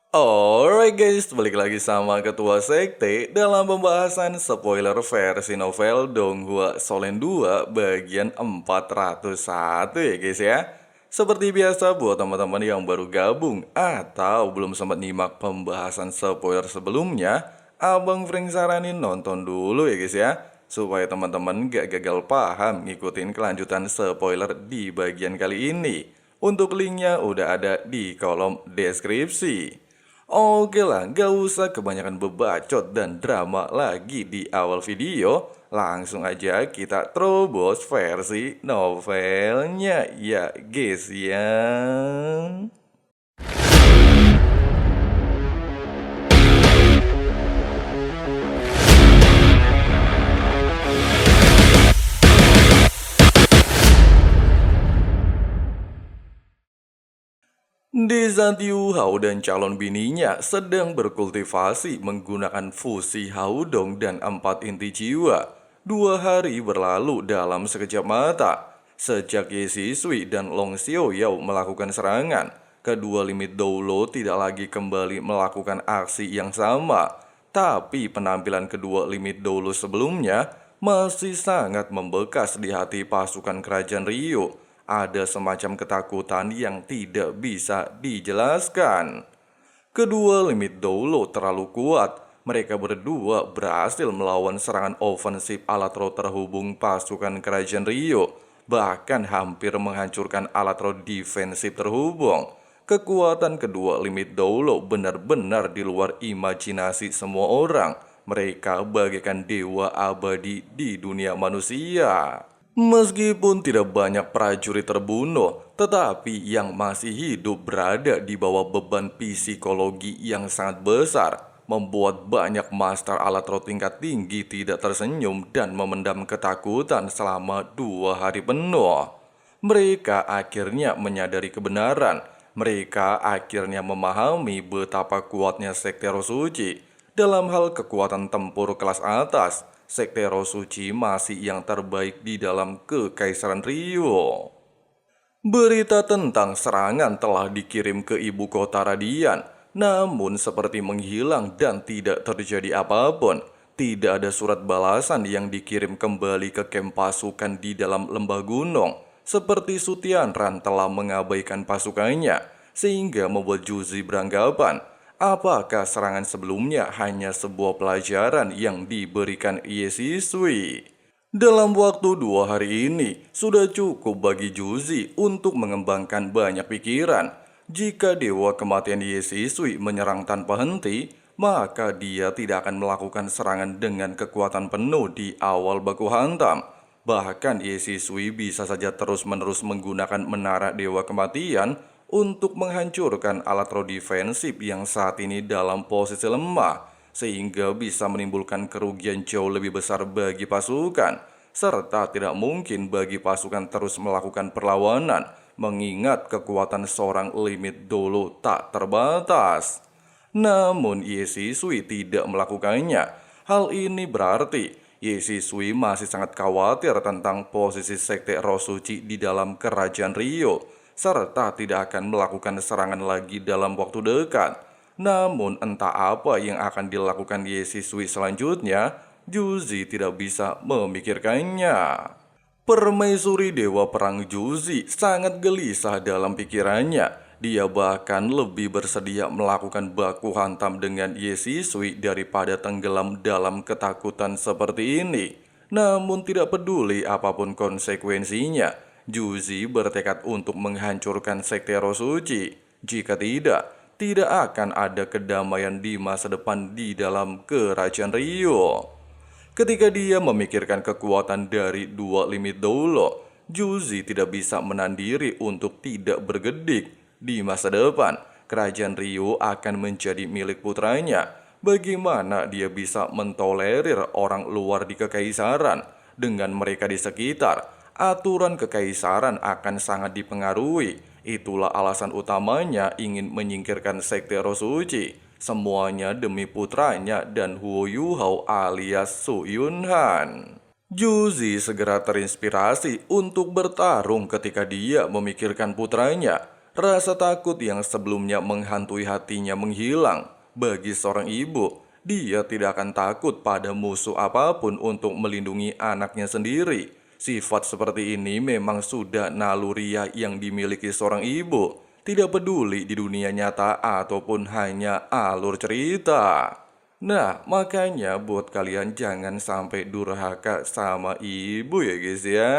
Alright guys, balik lagi sama Ketua Sekte dalam pembahasan spoiler versi novel Donghua Solen 2 bagian 401 ya guys ya. Seperti biasa buat teman-teman yang baru gabung atau belum sempat nyimak pembahasan spoiler sebelumnya, Abang Frank saranin nonton dulu ya guys ya, supaya teman-teman gak gagal paham ngikutin kelanjutan spoiler di bagian kali ini. Untuk linknya udah ada di kolom deskripsi. Oke lah, gak usah kebanyakan bebacot dan drama lagi di awal video. Langsung aja kita terobos versi novelnya ya guys ya. Desa Tiu Hao dan calon bininya sedang berkultivasi menggunakan fusi Haudong dan 4 inti jiwa. 2 hari berlalu dalam sekejap mata. Sejak Ye Sisui dan Long Xiaoyao melakukan serangan, kedua limit Doulo tidak lagi kembali melakukan aksi yang sama. Tapi penampilan kedua limit Doulo sebelumnya masih sangat membekas di hati pasukan kerajaan Ryu. Ada semacam ketakutan yang tidak bisa dijelaskan. Kedua limit Doulo terlalu kuat. Mereka berdua berhasil melawan serangan ofensif Alatro terhubung pasukan kerajaan Ryu, bahkan hampir menghancurkan Alatro defensif terhubung. Kekuatan kedua limit Doulo benar-benar di luar imajinasi semua orang. Mereka bagaikan dewa abadi di dunia manusia. Meskipun tidak banyak prajurit terbunuh, tetapi yang masih hidup berada di bawah beban psikologi yang sangat besar, membuat banyak master Alatro tingkat tinggi tidak tersenyum dan memendam ketakutan selama 2 hari penuh. Mereka akhirnya menyadari kebenaran. Mereka akhirnya memahami betapa kuatnya Sekte Rosuci. Dalam hal kekuatan tempur kelas atas, Sekte Rosuci masih yang terbaik di dalam Kekaisaran Ryu. Berita tentang serangan telah dikirim ke ibu kota Radian, namun seperti menghilang dan tidak terjadi apapun. Tidak ada surat balasan yang dikirim kembali ke kamp pasukan di dalam lembah gunung. Seperti Sutianran telah mengabaikan pasukannya, sehingga membuat Juzi beranggapan, apakah serangan sebelumnya hanya sebuah pelajaran yang diberikan Ye Sisui? Dalam waktu 2 hari ini, sudah cukup bagi Juzi untuk mengembangkan banyak pikiran. Jika Dewa Kematian Ye Sisui menyerang tanpa henti, maka dia tidak akan melakukan serangan dengan kekuatan penuh di awal baku hantam. Bahkan Ye Sisui bisa saja terus-menerus menggunakan menara Dewa Kematian untuk menghancurkan alat defensif yang saat ini dalam posisi lemah, sehingga bisa menimbulkan kerugian jauh lebih besar bagi pasukan, serta tidak mungkin bagi pasukan terus melakukan perlawanan, mengingat kekuatan seorang limit dulu tak terbatas. Namun Ye Sisui tidak melakukannya. Hal ini berarti Ye Sisui masih sangat khawatir tentang posisi Sekte Rosuci di dalam kerajaan Ryu, serta tidak akan melakukan serangan lagi dalam waktu dekat. Namun entah apa yang akan dilakukan Ye Sisui selanjutnya, Juzi tidak bisa memikirkannya. Permaisuri Dewa Perang Juzi sangat gelisah dalam pikirannya. Dia bahkan lebih bersedia melakukan baku hantam dengan Ye Sisui daripada tenggelam dalam ketakutan seperti ini. Namun tidak peduli apapun konsekuensinya, Juzi bertekad untuk menghancurkan Sekte Rosuci. Jika tidak akan ada kedamaian di masa depan di dalam kerajaan Ryu. Ketika dia memikirkan kekuatan dari 2 limit Doulo, Juzi tidak bisa menahan diri untuk tidak bergedik. Di masa depan, kerajaan Ryu akan menjadi milik putranya. Bagaimana dia bisa mentolerir orang luar di kekaisaran? Dengan mereka di sekitar, aturan kekaisaran akan sangat dipengaruhi. Itulah alasan utamanya ingin menyingkirkan Sekte Rosuci. Semuanya demi putranya dan Huo Yuhao alias Su Yunhan. Juzi segera terinspirasi untuk bertarung ketika dia memikirkan putranya. Rasa takut yang sebelumnya menghantui hatinya menghilang. Bagi seorang ibu, dia tidak akan takut pada musuh apapun untuk melindungi anaknya sendiri. Sifat seperti ini memang sudah naluriah yang dimiliki seorang ibu, tidak peduli di dunia nyata ataupun hanya alur cerita. Nah, makanya buat kalian jangan sampai durhaka sama ibu ya guys ya.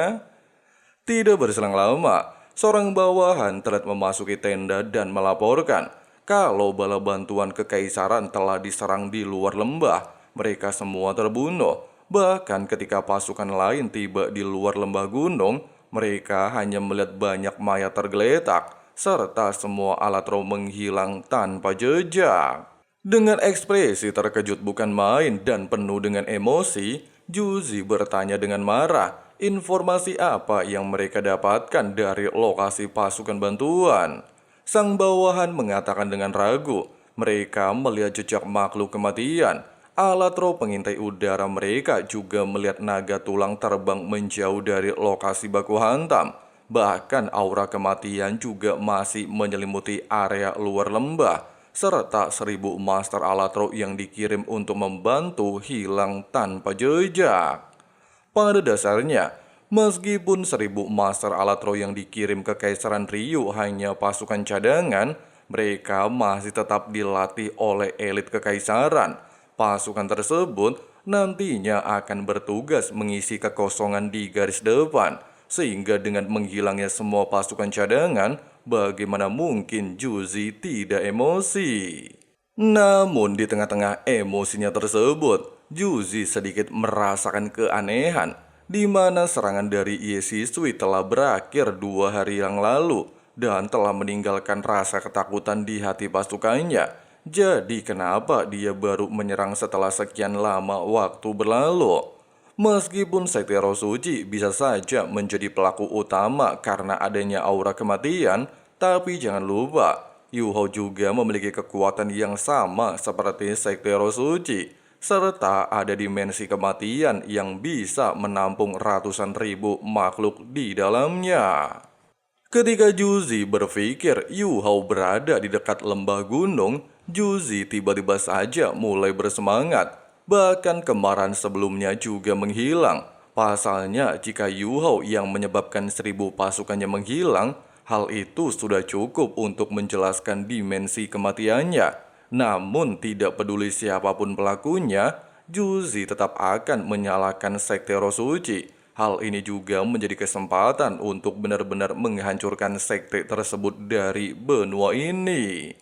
Tidak berselang lama, seorang bawahan telah memasuki tenda dan melaporkan kalau bala bantuan kekaisaran telah diserang di luar lembah. Mereka semua terbunuh. Bahkan ketika pasukan lain tiba di luar lembah gunung, mereka hanya melihat banyak mayat tergeletak, serta semua alat roh menghilang tanpa jejak. Dengan ekspresi terkejut bukan main dan penuh dengan emosi, Juzi bertanya dengan marah, informasi apa yang mereka dapatkan dari lokasi pasukan bantuan. Sang bawahan mengatakan dengan ragu, mereka melihat jejak makhluk kematian. Alat roh pengintai udara mereka juga melihat naga tulang terbang menjauh dari lokasi baku hantam. Bahkan aura kematian juga masih menyelimuti area luar lembah, serta 1.000 master alat roh yang dikirim untuk membantu hilang tanpa jejak. Pada dasarnya, meskipun 1.000 master alat roh yang dikirim ke Kaisaran Ryu hanya pasukan cadangan, mereka masih tetap dilatih oleh elit kekaisaran. Pasukan tersebut nantinya akan bertugas mengisi kekosongan di garis depan, sehingga dengan menghilangnya semua pasukan cadangan, bagaimana mungkin Juzi tidak emosi? Namun di tengah-tengah emosinya tersebut, Juzi sedikit merasakan keanehan, di mana serangan dari Yesisui telah berakhir 2 hari yang lalu dan telah meninggalkan rasa ketakutan di hati pasukannya. Jadi kenapa dia baru menyerang setelah sekian lama waktu berlalu? Meskipun Sekte Roh Suci bisa saja menjadi pelaku utama karena adanya aura kematian, tapi jangan lupa, Yuho juga memiliki kekuatan yang sama seperti Sekte Roh Suci, serta ada dimensi kematian yang bisa menampung ratusan ribu makhluk di dalamnya. Ketika Juzi berpikir Yuho berada di dekat lembah gunung, Juzi tiba-tiba saja mulai bersemangat. Bahkan kemarahan sebelumnya juga menghilang. Pasalnya jika Yuho yang menyebabkan 1.000 pasukannya menghilang, hal itu sudah cukup untuk menjelaskan dimensi kematiannya. Namun tidak peduli siapapun pelakunya, Juzi tetap akan menyalahkan Sekte Roh Suci. Hal ini juga menjadi kesempatan untuk benar-benar menghancurkan sekte tersebut dari benua ini.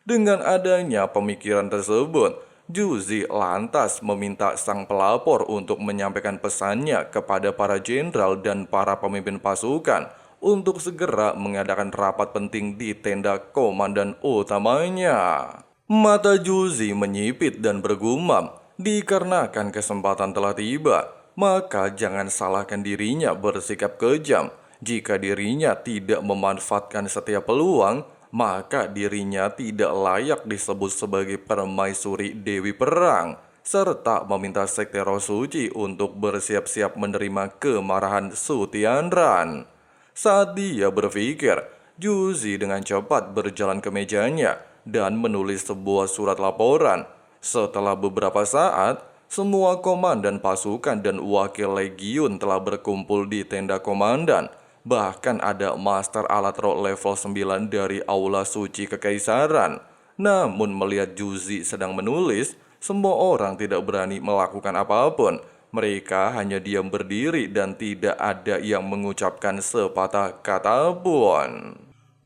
Dengan adanya pemikiran tersebut, Juzi lantas meminta sang pelapor untuk menyampaikan pesannya kepada para jenderal dan para pemimpin pasukan untuk segera mengadakan rapat penting di tenda komandan utamanya. Mata Juzi menyipit dan bergumam, dikarenakan kesempatan telah tiba, maka jangan salahkan dirinya bersikap kejam. Jika dirinya tidak memanfaatkan setiap peluang, maka dirinya tidak layak disebut sebagai permaisuri Dewi Perang, serta meminta Sekte Roh Suci untuk bersiap-siap menerima kemarahan Sutiandran. Saat dia berpikir, Juzi dengan cepat berjalan ke mejanya dan menulis sebuah surat laporan. Setelah beberapa saat, semua komandan pasukan dan wakil legiun telah berkumpul di tenda komandan. Bahkan ada master alat roh level 9 dari Aula Suci Kekaisaran. Namun melihat Juzi sedang menulis, semua orang tidak berani melakukan apapun. Mereka hanya diam berdiri dan tidak ada yang mengucapkan sepatah kata pun.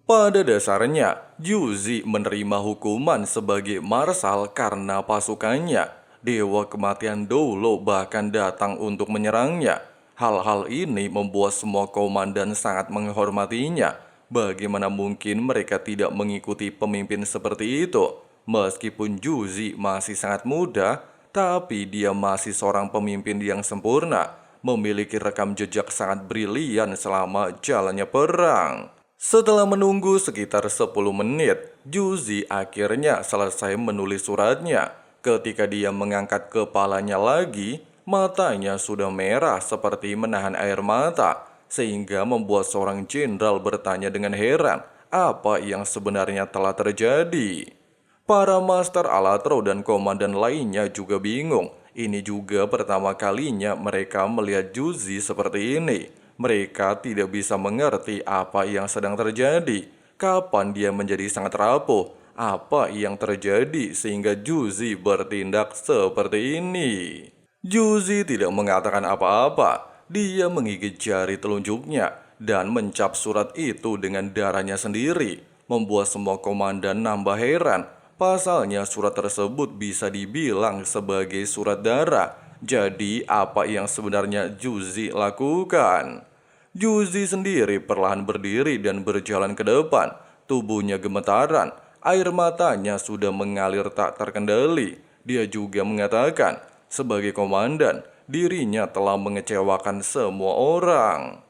Pada dasarnya, Juzi menerima hukuman sebagai marsal karena pasukannya. Dewa Kematian Dolo bahkan datang untuk menyerangnya. Hal-hal ini membuat semua komandan sangat menghormatinya. Bagaimana mungkin mereka tidak mengikuti pemimpin seperti itu? Meskipun Juzi masih sangat muda, tapi dia masih seorang pemimpin yang sempurna, memiliki rekam jejak sangat brilian selama jalannya perang. Setelah menunggu sekitar 10 menit, Juzi akhirnya selesai menulis suratnya. Ketika dia mengangkat kepalanya lagi, matanya sudah merah seperti menahan air mata, sehingga membuat seorang jenderal bertanya dengan heran, apa yang sebenarnya telah terjadi. Para Master Alatro dan komandan lainnya juga bingung. Ini juga pertama kalinya mereka melihat Juzi seperti ini. Mereka tidak bisa mengerti apa yang sedang terjadi. Kapan dia menjadi sangat rapuh? Apa yang terjadi sehingga Juzi bertindak seperti ini? Juzi tidak mengatakan apa-apa. Dia menggigit jari telunjuknya dan mencap surat itu dengan darahnya sendiri, membuat semua komandan nambah heran. Pasalnya surat tersebut bisa dibilang sebagai surat darah. Jadi apa yang sebenarnya Juzi lakukan? Juzi sendiri perlahan berdiri dan berjalan ke depan. Tubuhnya gemetaran, air matanya sudah mengalir tak terkendali. Dia juga mengatakan, sebagai komandan, dirinya telah mengecewakan semua orang.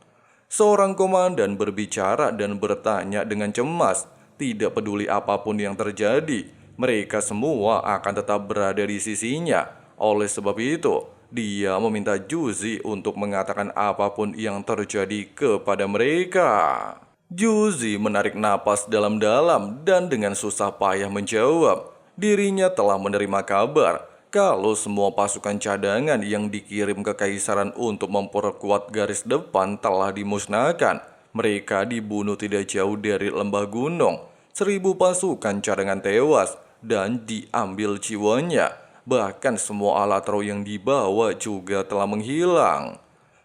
Seorang komandan berbicara dan bertanya dengan cemas. Tidak peduli apapun yang terjadi, mereka semua akan tetap berada di sisinya. Oleh sebab itu, dia meminta Juzi untuk mengatakan apapun yang terjadi kepada mereka. Juzi menarik napas dalam-dalam dan dengan susah payah menjawab. Dirinya telah menerima kabar kalau semua pasukan cadangan yang dikirim ke Kaisaran untuk memperkuat garis depan telah dimusnahkan. Mereka dibunuh tidak jauh dari lembah gunung. 1.000 pasukan cadangan tewas dan diambil jiwanya. Bahkan semua Alatro yang dibawa juga telah menghilang.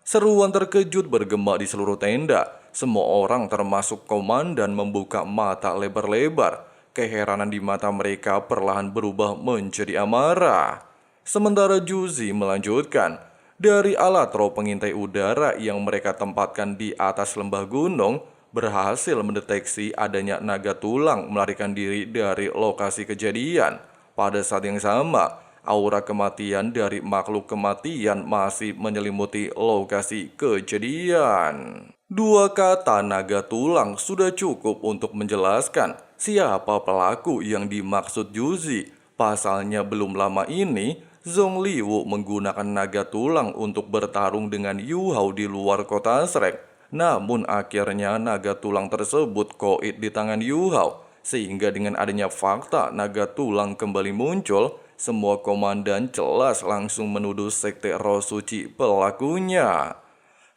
Seruan terkejut bergema di seluruh tenda. Semua orang termasuk komandan membuka mata lebar-lebar. Keheranan di mata mereka perlahan berubah menjadi amarah. Sementara Juzi melanjutkan, dari Alatro pengintai udara yang mereka tempatkan di atas lembah gunung berhasil mendeteksi adanya naga tulang melarikan diri dari lokasi kejadian. Pada saat yang sama, aura kematian dari makhluk kematian masih menyelimuti lokasi kejadian. Dua kata naga tulang sudah cukup untuk menjelaskan siapa pelaku yang dimaksud Juzi. Pasalnya belum lama ini, Zhong Liwu menggunakan naga tulang untuk bertarung dengan Yu Hao di luar kota Shrek. Namun akhirnya naga tulang tersebut koit di tangan Yu Hao. Sehingga dengan adanya fakta naga tulang kembali muncul, semua komandan jelas langsung menuduh Sekte Roh Suci pelakunya.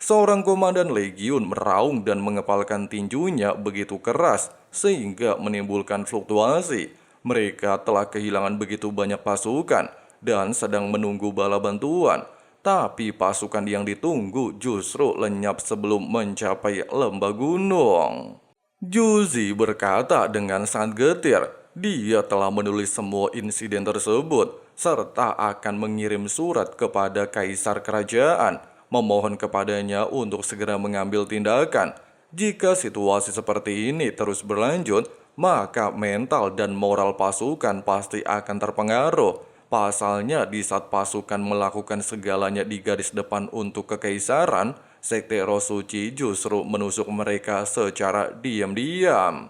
Seorang komandan legiun meraung dan mengepalkan tinjunya begitu keras sehingga menimbulkan fluktuasi. Mereka telah kehilangan begitu banyak pasukan dan sedang menunggu bala bantuan. Tapi pasukan yang ditunggu justru lenyap sebelum mencapai lembah gunung. Juzi berkata dengan sangat getir, dia telah menulis semua insiden tersebut serta akan mengirim surat kepada kaisar kerajaan, memohon kepadanya untuk segera mengambil tindakan. Jika situasi seperti ini terus berlanjut, maka mental dan moral pasukan pasti akan terpengaruh. Pasalnya di saat pasukan melakukan segalanya di garis depan untuk kekaisaran, Sekte Roh Suci justru menusuk mereka secara diam-diam.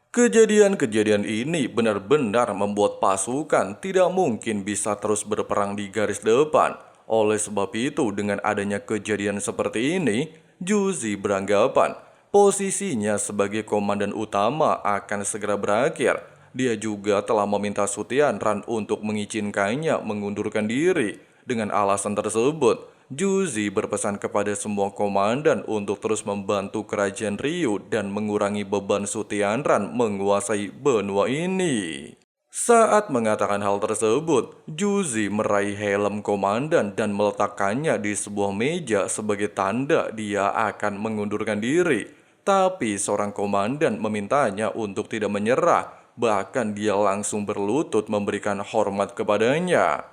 Kejadian-kejadian ini benar-benar membuat pasukan tidak mungkin bisa terus berperang di garis depan. Oleh sebab itu, dengan adanya kejadian seperti ini, Juzi beranggapan posisinya sebagai komandan utama akan segera berakhir. Dia juga telah meminta Sutianran untuk mengizinkannya mengundurkan diri. Dengan alasan tersebut, Juzi berpesan kepada semua komandan untuk terus membantu kerajaan Ryu dan mengurangi beban Sutianran menguasai benua ini. Saat mengatakan hal tersebut, Juzi meraih helm komandan dan meletakkannya di sebuah meja sebagai tanda dia akan mengundurkan diri. Tapi seorang komandan memintanya untuk tidak menyerah. Bahkan dia langsung berlutut memberikan hormat kepadanya.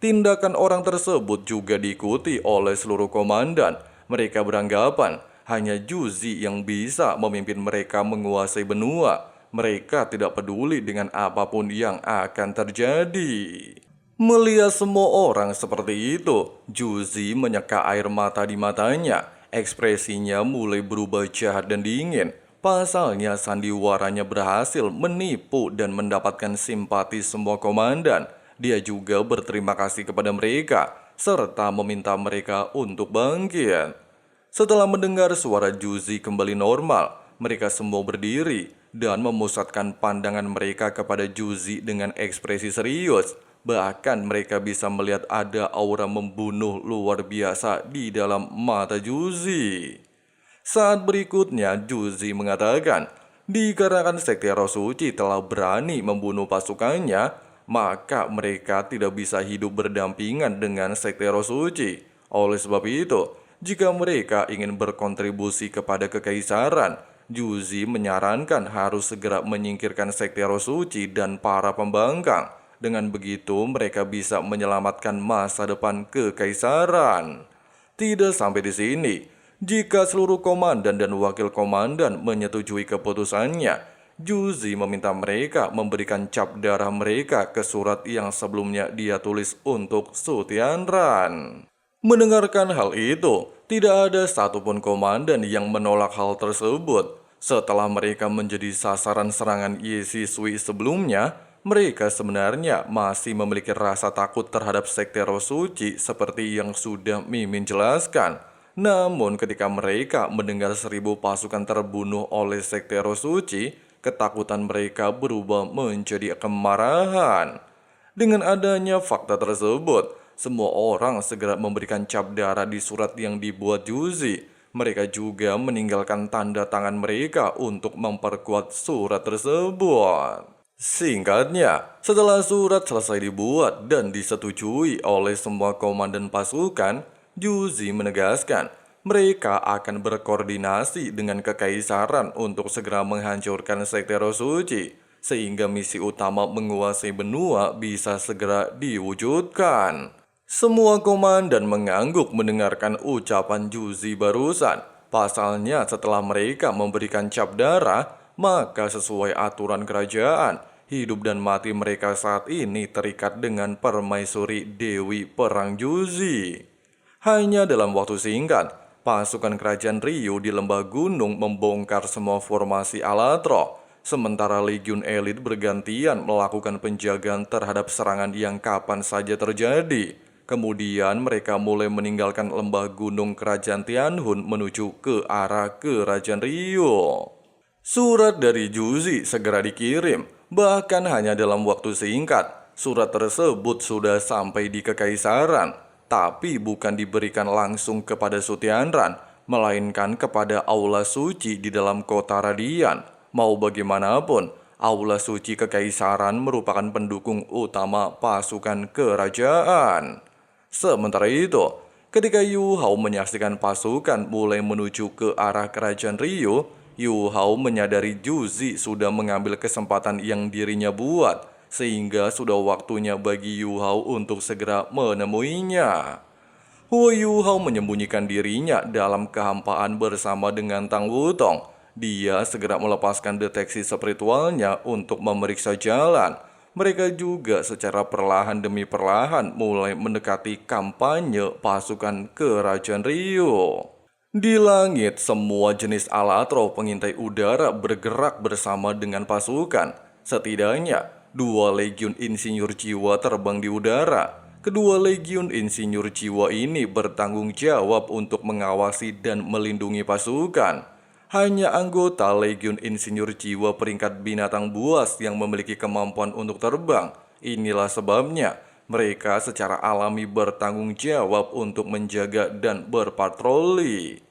Tindakan orang tersebut juga diikuti oleh seluruh komandan. Mereka beranggapan hanya Juzi yang bisa memimpin mereka menguasai benua. Mereka tidak peduli dengan apapun yang akan terjadi. Melihat semua orang seperti itu, Juzi menyeka air mata di matanya. Ekspresinya mulai berubah jahat dan dingin. Pasalnya sandiwaranya berhasil menipu dan mendapatkan simpati semua komandan. Dia juga berterima kasih kepada mereka, serta meminta mereka untuk bangkit. Setelah mendengar suara Juzi kembali normal, mereka semua berdiri dan memusatkan pandangan mereka kepada Juzi dengan ekspresi serius. Bahkan mereka bisa melihat ada aura membunuh luar biasa di dalam mata Juzi. Saat berikutnya, Juzi mengatakan, dikarenakan Sekte Roh Suci telah berani membunuh pasukannya, maka mereka tidak bisa hidup berdampingan dengan Sekte Roh Suci. Oleh sebab itu, jika mereka ingin berkontribusi kepada kekaisaran, Juzi menyarankan harus segera menyingkirkan Sekte Roh Suci dan para pembangkang. Dengan begitu, mereka bisa menyelamatkan masa depan kekaisaran. Tidak sampai di sini. Jika seluruh komandan dan wakil komandan menyetujui keputusannya, Juzi meminta mereka memberikan cap darah mereka ke surat yang sebelumnya dia tulis untuk Su Tianran. Mendengarkan hal itu, tidak ada satupun komandan yang menolak hal tersebut. Setelah mereka menjadi sasaran serangan Ye Sisui sebelumnya, mereka sebenarnya masih memiliki rasa takut terhadap Sekte Roh Suci seperti yang sudah Mimin jelaskan. Namun ketika mereka mendengar 1.000 pasukan terbunuh oleh Sekte Roh Suci, ketakutan mereka berubah menjadi kemarahan. Dengan adanya fakta tersebut, semua orang segera memberikan cap darah di surat yang dibuat Juzi. Mereka juga meninggalkan tanda tangan mereka untuk memperkuat surat tersebut. Singkatnya, setelah surat selesai dibuat dan disetujui oleh semua komandan pasukan, Juzi menegaskan mereka akan berkoordinasi dengan kekaisaran untuk segera menghancurkan Sekte Roh Suci, sehingga misi utama menguasai benua bisa segera diwujudkan. Semua komandan mengangguk mendengarkan ucapan Juzi barusan. Pasalnya setelah mereka memberikan cap darah, maka sesuai aturan kerajaan, hidup dan mati mereka saat ini terikat dengan permaisuri Dewi Perang Juzi. Hanya dalam waktu singkat, pasukan kerajaan Ryu di lembah gunung membongkar semua formasi Alatro, sementara legiun elit bergantian melakukan penjagaan terhadap serangan yang kapan saja terjadi. Kemudian mereka mulai meninggalkan lembah gunung kerajaan Tianhun menuju ke arah kerajaan Ryu. Surat dari Juzi segera dikirim, bahkan hanya dalam waktu singkat, surat tersebut sudah sampai di kekaisaran. Tapi bukan diberikan langsung kepada Su Tianran, melainkan kepada Aula Suci di dalam kota Radian. Mau bagaimanapun, Aula Suci Kekaisaran merupakan pendukung utama pasukan kerajaan. Sementara itu, ketika Yu Hao menyaksikan pasukan mulai menuju ke arah kerajaan Ryu, Yu Hao menyadari Juzi sudah mengambil kesempatan yang dirinya buat, sehingga sudah waktunya bagi Yu Hao untuk segera menemuinya. Yu Hao menyembunyikan dirinya dalam kehampaan bersama dengan Tang Wutong. Dia segera melepaskan deteksi spiritualnya untuk memeriksa jalan. Mereka juga secara perlahan demi perlahan mulai mendekati kampanye pasukan kerajaan Ryu. Di langit, semua jenis Alatro pengintai udara bergerak bersama dengan pasukan. Setidaknya, 2 legiun insinyur jiwa terbang di udara. Kedua legiun insinyur jiwa ini bertanggung jawab untuk mengawasi dan melindungi pasukan. Hanya anggota legiun insinyur jiwa peringkat binatang buas yang memiliki kemampuan untuk terbang. Inilah sebabnya mereka secara alami bertanggung jawab untuk menjaga dan berpatroli.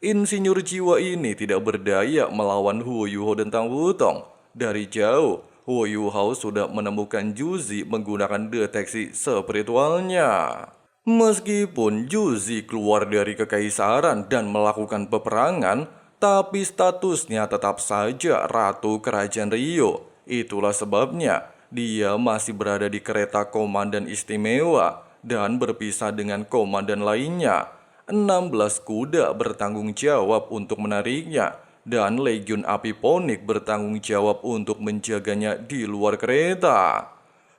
Insinyur jiwa ini tidak berdaya melawan Hu Yuho dan Tang Wutong. Dari jauh, Hu Yuho sudah menemukan Juzi menggunakan deteksi spiritualnya. Meskipun Juzi keluar dari kekaisaran dan melakukan peperangan, tapi statusnya tetap saja Ratu Kerajaan Ryu. Itulah sebabnya dia masih berada di kereta komandan istimewa dan berpisah dengan komandan lainnya. 16 kuda bertanggung jawab untuk menariknya, dan Legiun Api Ponik bertanggung jawab untuk menjaganya di luar kereta.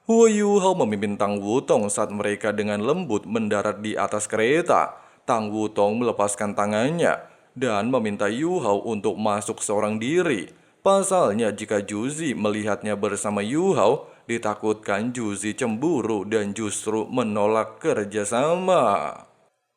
Hu Yuho memimpin Tang Wutong saat mereka dengan lembut mendarat di atas kereta. Tang Wutong melepaskan tangannya dan meminta Yu Hao untuk masuk seorang diri. Pasalnya jika Juzi melihatnya bersama Yu Hao, ditakutkan Juzi cemburu dan justru menolak kerjasama.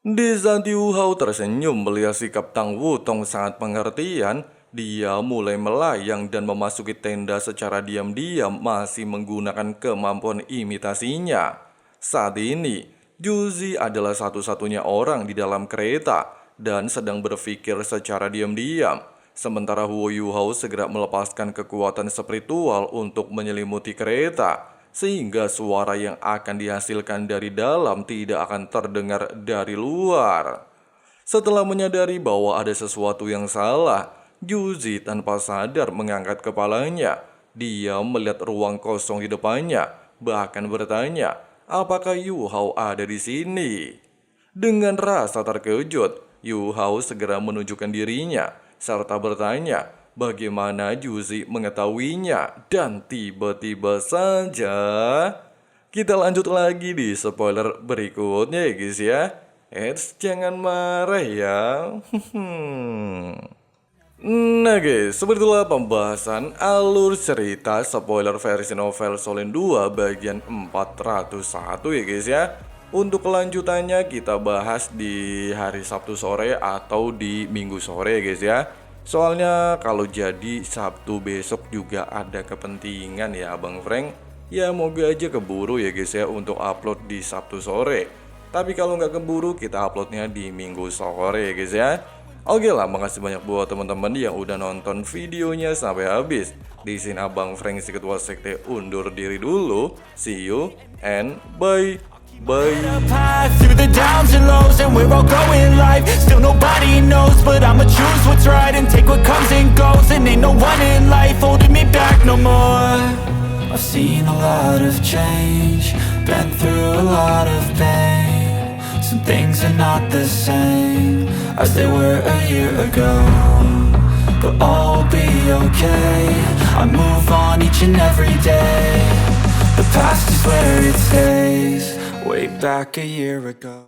Di saat Yu Hao tersenyum melihat sikap Tang Wutong sangat pengertian, Dia mulai melayang dan memasuki tenda secara diam-diam masih menggunakan kemampuan imitasinya. Saat ini, Juzi adalah satu-satunya orang di dalam kereta dan sedang berpikir secara diam-diam. Sementara Huo Yuhao segera melepaskan kekuatan spiritual untuk menyelimuti kereta, sehingga suara yang akan dihasilkan dari dalam tidak akan terdengar dari luar. Setelah menyadari bahwa ada sesuatu yang salah, Juzi tanpa sadar mengangkat kepalanya. Dia melihat ruang kosong di depannya, bahkan bertanya, apakah Yu Hao ada di sini? Dengan rasa terkejut, Yu Hao segera menunjukkan dirinya, serta bertanya, bagaimana Juzi mengetahuinya, dan tiba-tiba saja kita lanjut lagi di spoiler berikutnya ya guys ya. Jangan marah ya. Nah guys, seperti itulah pembahasan alur cerita spoiler versi novel Solen 2 bagian 401 ya guys ya. Untuk kelanjutannya kita bahas di hari Sabtu sore atau di Minggu sore ya guys ya. Soalnya kalau jadi Sabtu besok juga ada kepentingan ya Abang Frank. Ya moga aja keburu ya guys ya untuk upload di Sabtu sore. Tapi kalau nggak keburu kita uploadnya di Minggu sore ya guys ya. Oke lah, makasih banyak buat teman-teman yang udah nonton videonya sampai habis. Di sini Abang Frank si Ketua Sekte undur diri dulu. See you and bye. Bye. Through the downs and lows, and we're all going live. Still nobody knows, but I'ma choose what's right and take what comes and goes. And ain't no one in life holding me back no more. I've seen a lot of change, been through a lot of pain. Some things are not the same as they were a year ago, but all will be okay. I move on each and every day. The past is where it stays, way back a year ago.